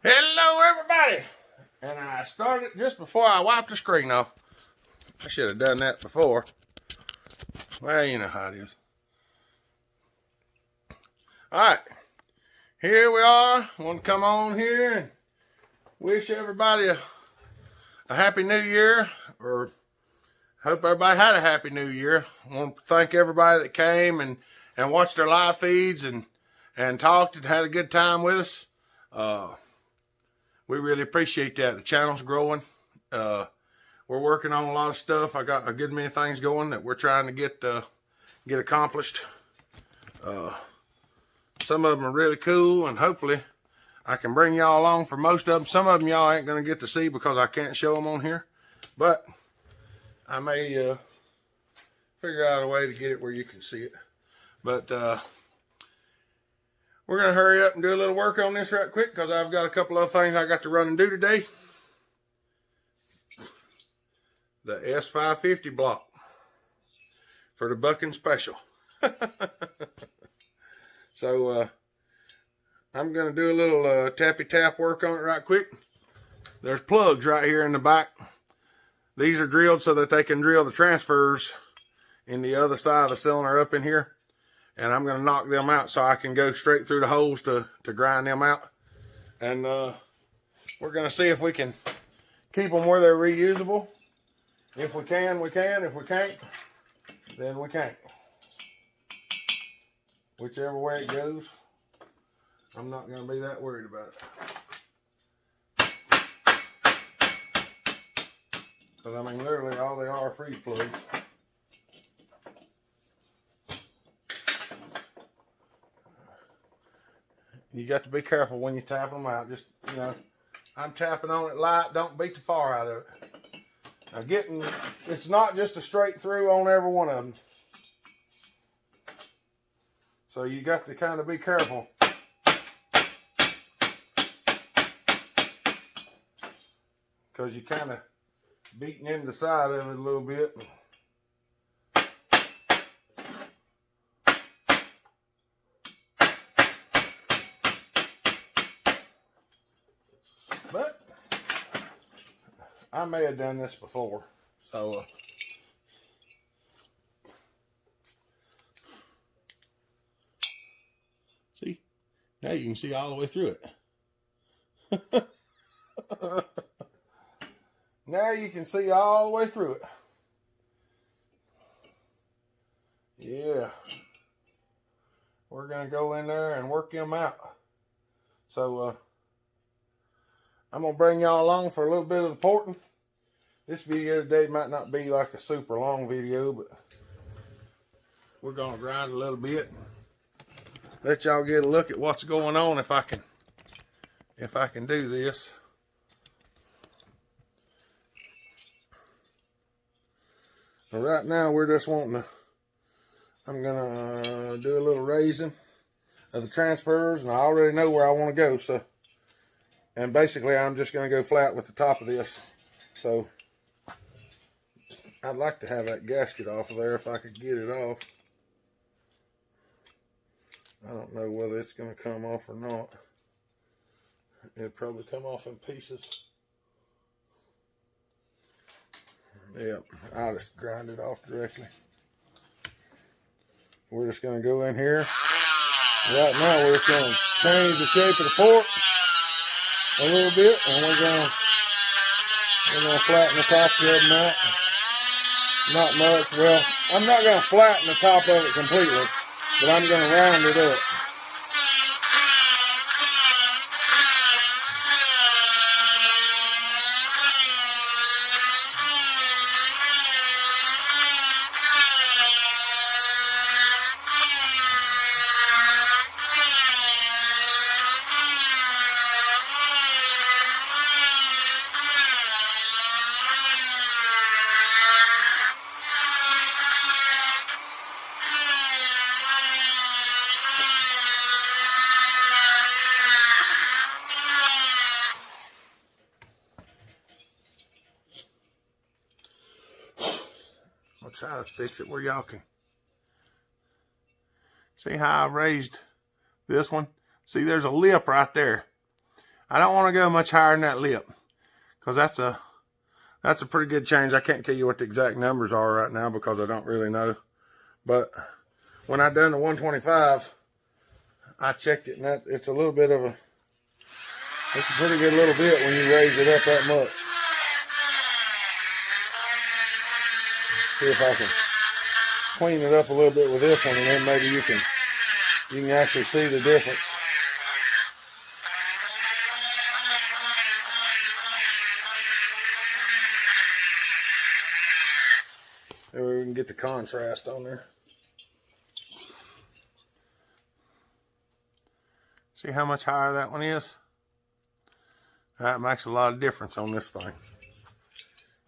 Hello, everybody. And I started just before I wiped the screen off. I should have done that before. Well, you know how it is. All right. Here we are. I want to come on here and wish everybody a happy new year, or hope everybody had a happy new year. I want to thank everybody that came and watched our live feeds and talked and had a good time with us. We really appreciate that. The channel's growing. We're working on a lot of stuff. I got a good many things going that we're trying to get accomplished. Some of them are really cool, and hopefully I can bring y'all along for most of them. Some of them y'all ain't going to get to see because I can't show them on here, but I may figure out a way to get it where you can see it. But we're going to hurry up and do a little work on this right quick because I've got a couple of things I got to run and do today. The S550 block for the Buckin special. So I'm going to do a little tappy tap work on it right quick. There's plugs right here in the back. These are drilled so that they can drill the transfers in the other side of the cylinder up in here. And I'm going to knock them out so I can go straight through the holes to grind them out. And we're going to see if we can keep them where they're reusable. If we can, we can. If we can't, then we can't. Whichever way it goes, I'm not going to be that worried about it. Because, I mean, literally all they are freeze plugs. You got to be careful when you tap them out. Just, you know, I'm tapping on it light. Don't beat the far out of it. Now it's not just a straight through on every one of them. So you got to kind of be careful. Because you kind of beating in the side of it a little bit. But I may have done this before, so see, now you can see all the way through it. Now you can see all the way through it. Yeah, we're gonna go in there and work them out. So I'm going to bring y'all along for a little bit of the porting. This video today might not be like a super long video, but we're going to grind a little bit. Let y'all get a look at what's going on if I can do this. So right now we're just wanting to, I'm going to do a little raising of the transfers, and I already know where I want to go, so. And basically, I'm just going to go flat with the top of this. So, I'd like to have that gasket off of there if I could get it off. I don't know whether it's going to come off or not. It'll probably come off in pieces. Yep, I'll just grind it off directly. We're just going to go in here. Right now, we're just going to change the shape of the fork a little bit, and we're gonna flatten the top of them out. Not much. Well, I'm not gonna flatten the top of it completely, but I'm gonna round it up. I'll try to fix it where y'all can see how I raised this one. See, there's a lip right there. I don't want to go much higher than that lip, because that's a pretty good change. I can't tell you what the exact numbers are right now because I don't really know. But when I done the 125, I checked it, and it's a little bit of a, it's a pretty good little bit when you raise it up that much. See if I can clean it up a little bit with this one, and then maybe you can actually see the difference. Maybe we can get the contrast on there. See how much higher that one is? That makes a lot of difference on this thing.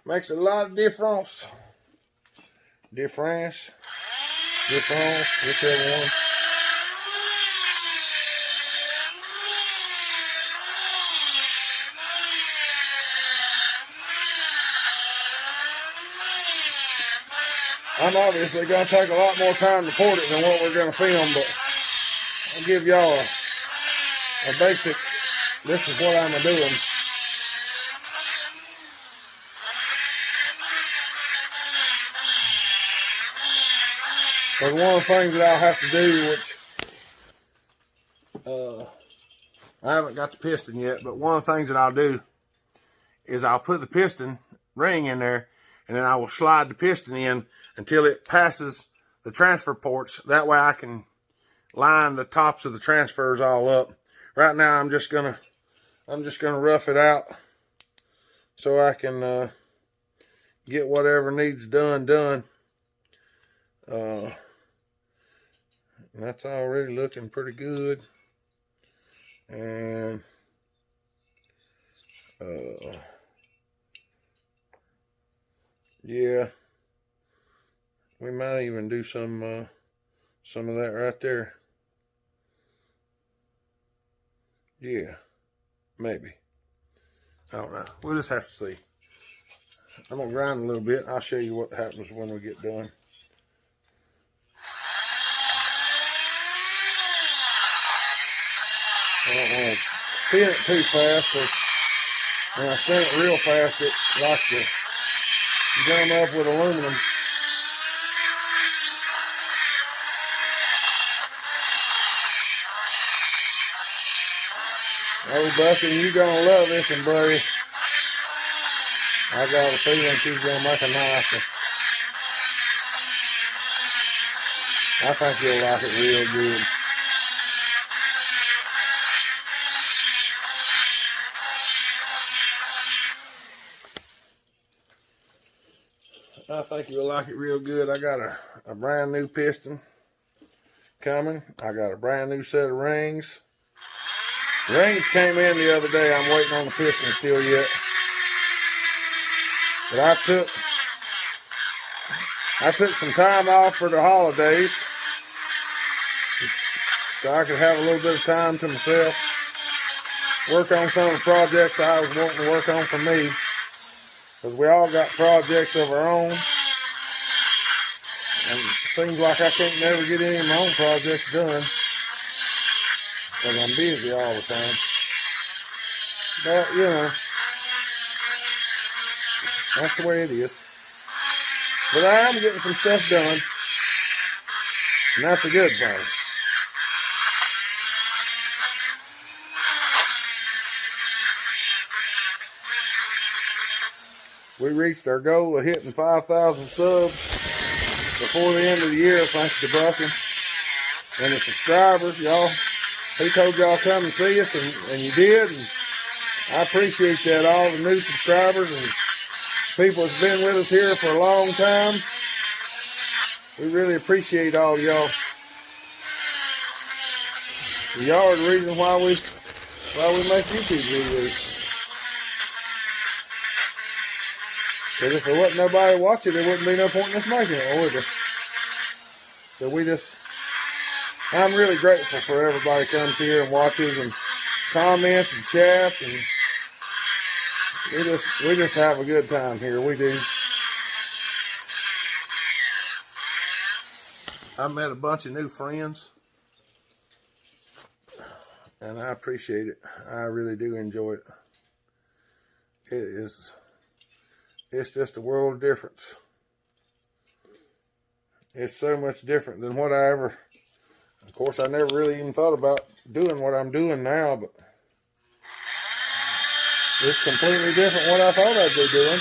Makes a lot of difference. Difference, whichever one. I'm obviously going to take a lot more time to record it than what we're going to film, but I'll give y'all a basic, this is what I'm doing. Because one of the things that I'll have to do, which I haven't got the piston yet, but one of the things that I'll do is I'll put the piston ring in there, and then I will slide the piston in until it passes the transfer ports. That way I can line the tops of the transfers all up. Right now I'm just gonna rough it out so I can get whatever needs done. That's already looking pretty good. And yeah, we might even do some of that right there. Yeah, maybe. I don't know. We'll just have to see. I'm gonna grind a little bit. I'll show you what happens when we get done. I don't want to spin it too fast, because when I spin it real fast, it likes to gum up with aluminum. Oh, Buckin, you gonna love this one, buddy. I got a feeling she's gonna make a nice one. I think you'll like it real good. I think you'll like it real good. I got a brand new piston coming. I got a brand new set of rings. The rings came in the other day. I'm waiting on the piston still yet. But I took some time off for the holidays so I could have a little bit of time to myself. Work on some of the projects I was wanting to work on for me. Because we all got projects of our own. And it seems like I can't never get any of my own projects done. Because I'm busy all the time. But, you know, that's the way it is. But I am getting some stuff done. And that's a good thing. We reached our goal of hitting 5,000 subs before the end of the year, thanks to Buckin and the subscribers, y'all. He told y'all come and see us, and you did. And I appreciate that. All the new subscribers and people that's been with us here for a long time. We really appreciate all of y'all. Y'all are the reason why we make YouTube videos. Because if there wasn't nobody watching, there wouldn't be no point in us making it, would there? So I'm really grateful for everybody who comes here and watches and comments and chats, and we just have a good time here. We do. I met a bunch of new friends and I appreciate it. I really do enjoy it. It's just a world of difference. It's so much different than what I ever, of course, I never really even thought about doing what I'm doing now, but it's completely different what I thought I'd be doing.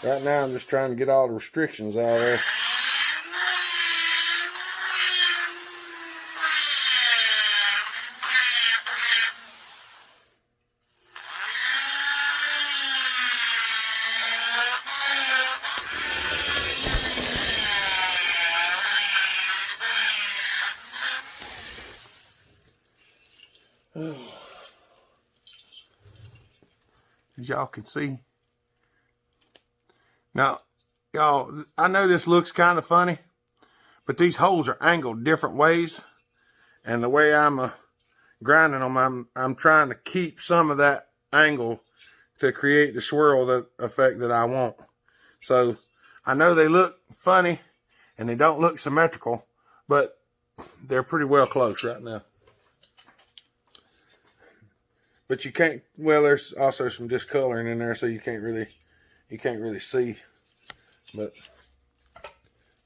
Right now I'm just trying to get all the restrictions out of there. As y'all can see. Now, y'all, I know this looks kind of funny, but these holes are angled different ways. And the way I'm grinding them, I'm trying to keep some of that angle to create the swirl effect that I want. So I know they look funny and they don't look symmetrical, but they're pretty well close right now. But you can't, well, there's also some discoloring in there, so you can't really see. But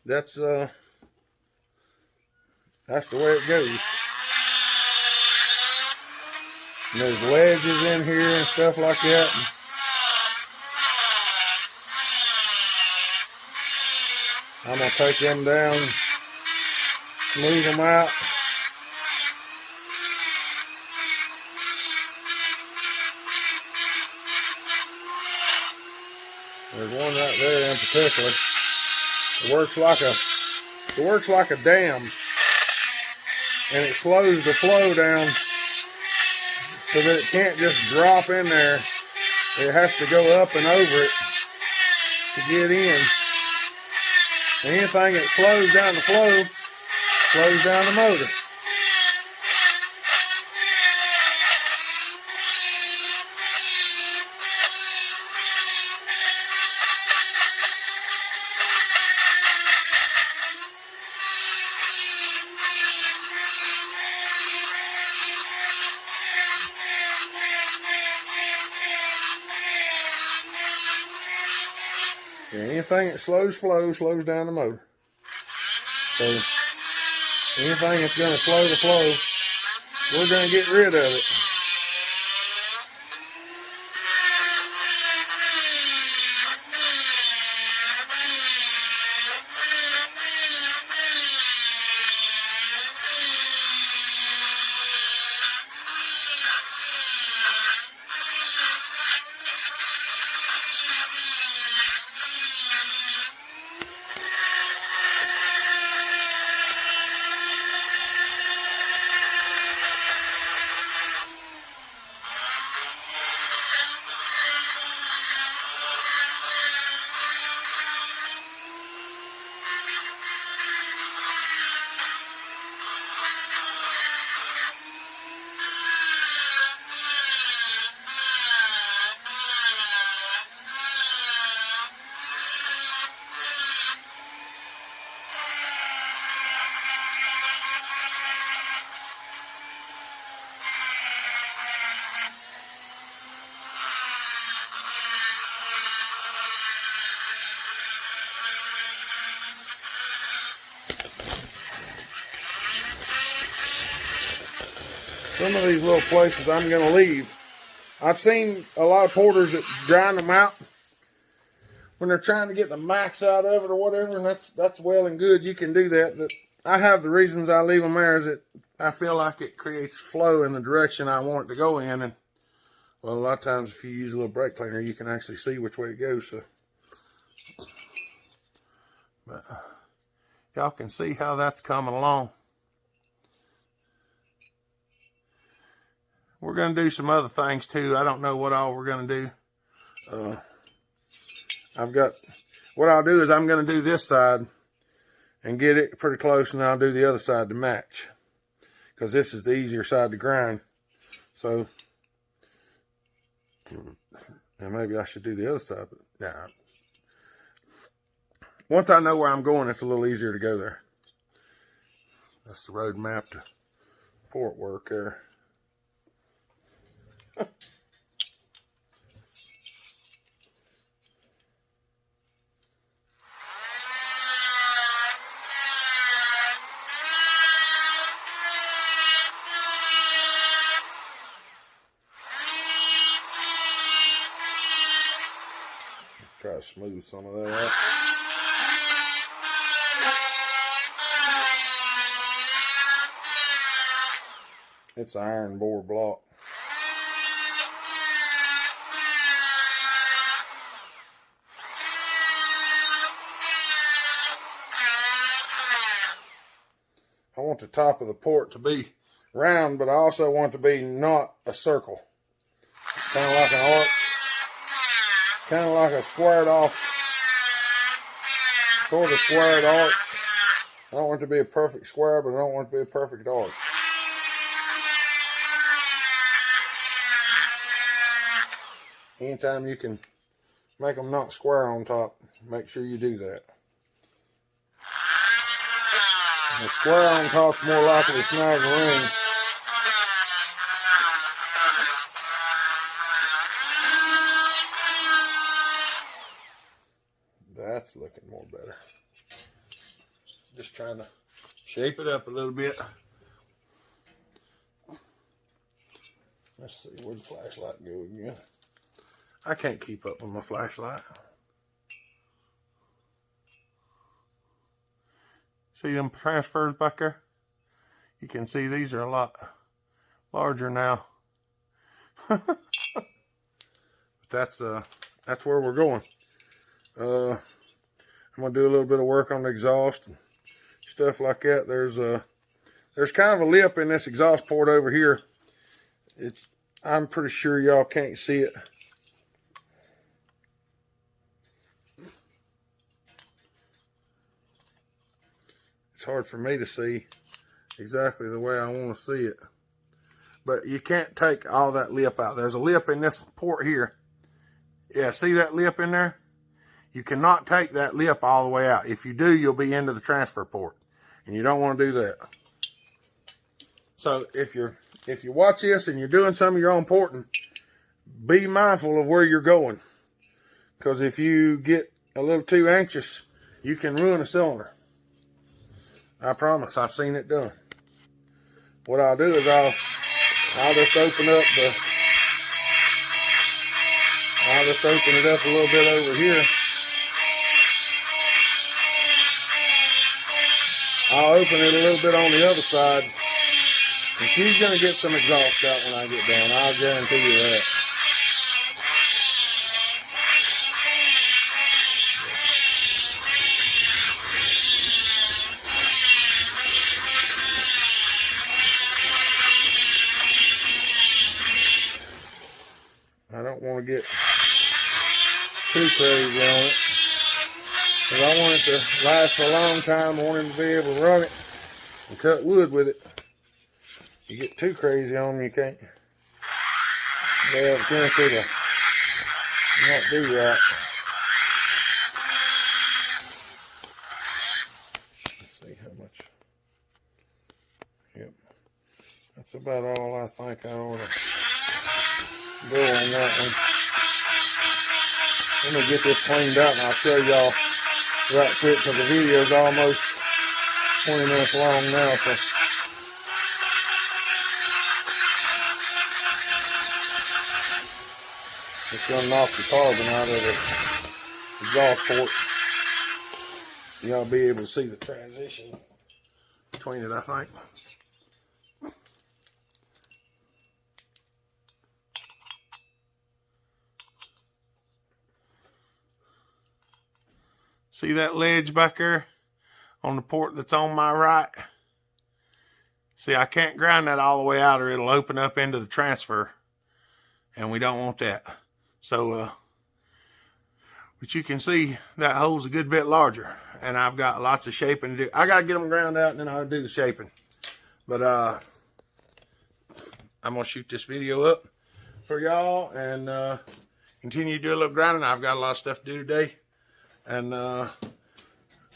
that's the way it goes. And there's ledges in here and stuff like that. I'm gonna take them down, smooth them out. There's one right there in particular. It works like a dam, and it slows the flow down so that it can't just drop in there. It has to go up and over it to get in. Anything that slows down the flow slows down the motor. And anything that slows flow slows down the motor. So anything that's going to slow the flow, we're going to get rid of it. Some of these little places I'm going to leave. I've seen a lot of porters that grind them out when they're trying to get the max out of it or whatever, and that's well and good. You can do that, but I have the reasons I leave them there is that I feel like it creates flow in the direction I want it to go in. And well, a lot of times if you use a little brake cleaner, you can actually see which way it goes. So, but y'all can see how that's coming along. We're going to do some other things too. I don't know what all we're going to do. what I'll do is I'm going to do this side and get it pretty close, and then I'll do the other side to match, because this is the easier side to grind. So, and maybe I should do the other side, but nah. Once I know where I'm going, it's a little easier to go there. That's the road map to port work there. Try to smooth some of that out. It's an iron bore block. I want the top of the port to be round, but I also want it to be not a circle. Kind of like an arc. Kind of like a squared off, sort of squared arch. I don't want it to be a perfect square, but I don't want it to be a perfect arch. Anytime you can make them not square on top, make sure you do that. The square on top's more likely to snag a ring. That's looking more better. Just trying to shape it up a little bit. Let's see, where'd the flashlight go again? I can't keep up with my flashlight. See them transfers back there? You can see these are a lot larger now. But that's where we're going. I'm gonna do a little bit of work on the exhaust and stuff like that. There's kind of a lip in this exhaust port over here. I'm pretty sure y'all can't see it. It's hard for me to see exactly the way I want to see it. But you can't take all that lip out. There's a lip in this port here. Yeah, see that lip in there? You cannot take that lip all the way out. If you do, you'll be into the transfer port, and you don't want to do that. So if you watch this and you're doing some of your own porting, be mindful of where you're going, because if you get a little too anxious, you can ruin a cylinder. I promise, I've seen it done. What I'll do is I'll just open it up a little bit over here. I'll open it a little bit on the other side, and she's going to get some exhaust out when I get done. I'll guarantee you that. I don't want to get too crazy on it, because I want it to last for a long time. I want him to be able to run it and cut wood with it. You get too crazy on them, you can't. They have a tendency to not do right. Let's see how much. Yep. That's about all I think I ought to go on that one. Let me get this cleaned out and I'll show y'all right quick, because the video is almost 20 minutes long now. So it's going to knock the carbon out of the exhaust port. Y'all be able to see the transition between it, I think. See that ledge back there on the port that's on my right? See, I can't grind that all the way out or it'll open up into the transfer, and we don't want that. So But you can see that hole's a good bit larger, and I've got lots of shaping to do. I got to get them ground out, and then I'll do the shaping. But I'm going to shoot this video up for y'all and continue to do a little grinding. I've got a lot of stuff to do today, and I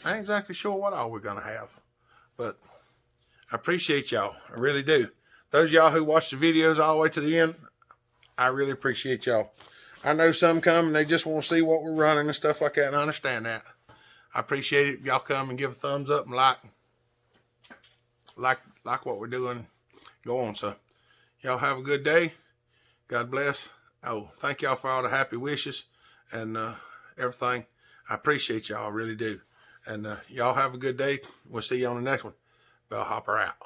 ain't exactly sure what all we're going to have. But I appreciate y'all. I really do. Those of y'all who watch the videos all the way to the end, I really appreciate y'all. I know some come and they just want to see what we're running and stuff like that, and I understand that. I appreciate it if y'all come and give a thumbs up and like what we're doing. Go on, so y'all have a good day. God bless. Oh, thank y'all for all the happy wishes and everything. I appreciate y'all, I really do. And y'all have a good day. We'll see you on the next one. Bellhopper out.